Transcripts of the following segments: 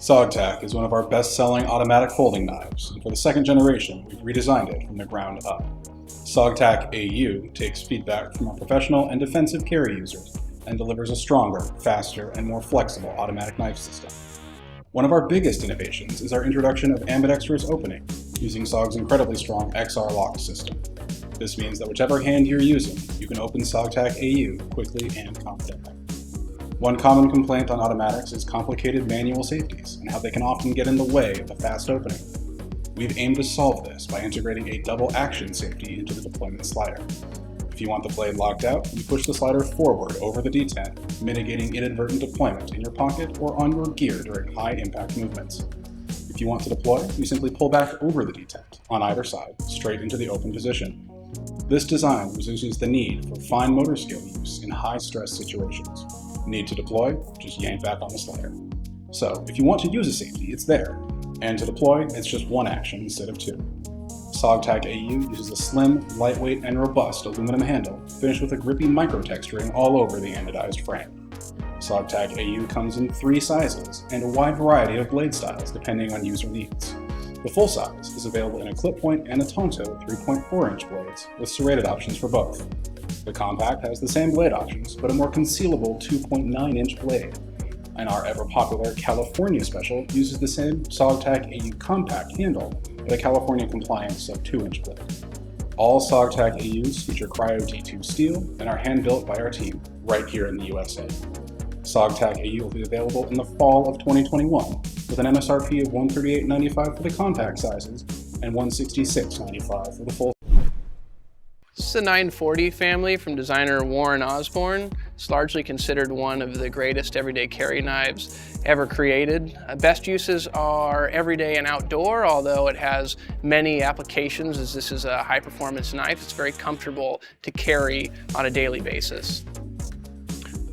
SOG-TAC is one of our best-selling automatic folding knives, and for the second generation, we've redesigned it from the ground up. SOG-TAC AU takes feedback from our professional and defensive carry users and delivers a stronger, faster, and more flexible automatic knife system. One of our biggest innovations is our introduction of ambidextrous opening, using SOG's incredibly strong XR lock system. This means that whichever hand you're using, you can open SOG-TAC AU quickly and confidently. One common complaint on automatics is complicated manual safeties and how they can often get in the way of a fast opening. We've aimed to solve this by integrating a double action safety into the deployment slider. If you want the blade locked out, you push the slider forward over the detent, mitigating inadvertent deployment in your pocket or on your gear during high impact movements. If you want to deploy, you simply pull back over the detent, on either side, straight into the open position. This design reduces the need for fine motor skill use in high stress situations. Need to deploy? Just yank back on the slider. So, if you want to use a safety, it's there. And to deploy, it's just one action instead of two. SOG-TAC AU uses a slim, lightweight, and robust aluminum handle, finished with a grippy micro-texturing all over the anodized frame. SOG-TAC AU comes in 3 sizes and a wide variety of blade styles depending on user needs. The full size is available in a clip point and a Tonto 3.4-inch blades, with serrated options for both. The compact has the same blade options, but a more concealable 2.9-inch blade. And our ever-popular California Special uses the same SOG-TAC AU compact handle, but a California-compliant sub-2-inch blade. All SOG-TAC AUs feature Cryo T2 steel and are hand-built by our team right here in the USA. SOG-TAC AU will be available in the fall of 2021, with an MSRP of $138.95 for the compact sizes and $166.95 for the full. This is the 940 family from designer Warren Osborne. It's largely considered one of the greatest everyday carry knives ever created. Best uses are everyday and outdoor, although it has many applications as this is a high-performance knife. It's very comfortable to carry on a daily basis.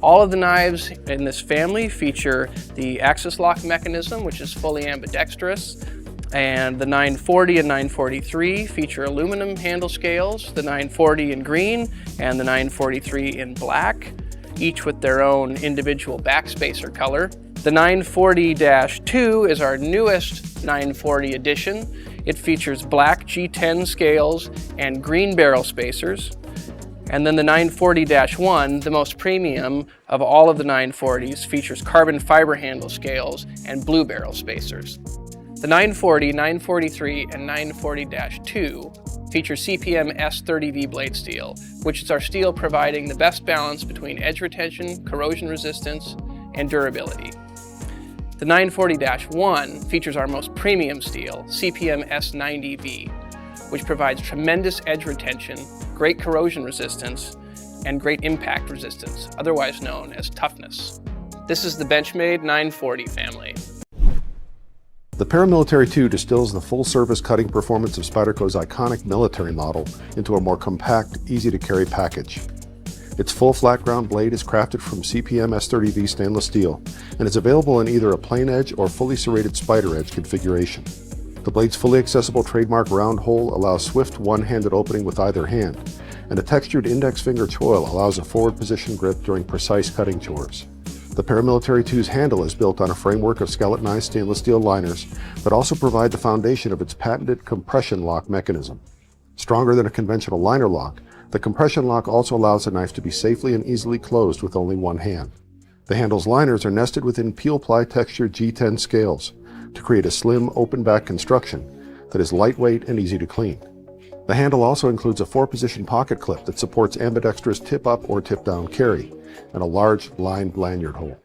All of the knives in this family feature the axis lock mechanism, which is fully ambidextrous. And the 940 and 943 feature aluminum handle scales, the 940 in green and the 943 in black, each with their own individual backspacer color. The 940-2 is our newest 940 edition. It features black G10 scales and green barrel spacers. And then the 940-1, the most premium of all of the 940s, features carbon fiber handle scales and blue barrel spacers. The 940, 943, and 940-2 feature CPM S30V blade steel, which is our steel providing the best balance between edge retention, corrosion resistance, and durability. The 940-1 features our most premium steel, CPM S90V, which provides tremendous edge retention, great corrosion resistance, and great impact resistance, otherwise known as toughness. This is the benchmade 940 family. The Paramilitary 2 distills the full-service cutting performance of Spyderco's iconic military model into a more compact, easy-to-carry package. Its full flat ground blade is crafted from CPM S30V stainless steel and is available in either a plain edge or fully serrated spider edge configuration. The blade's fully accessible trademark round hole allows swift one-handed opening with either hand, and a textured index finger choil allows a forward position grip during precise cutting chores. The Paramilitary 2's handle is built on a framework of skeletonized stainless steel liners, but also provide the foundation of its patented compression lock mechanism. Stronger than a conventional liner lock, the compression lock also allows the knife to be safely and easily closed with only one hand. The handle's liners are nested within peel-ply textured G10 scales to create a slim, open-back construction that is lightweight and easy to clean. The handle also includes a 4-position pocket clip that supports ambidextrous tip-up or tip-down carry, and a large lined lanyard hole.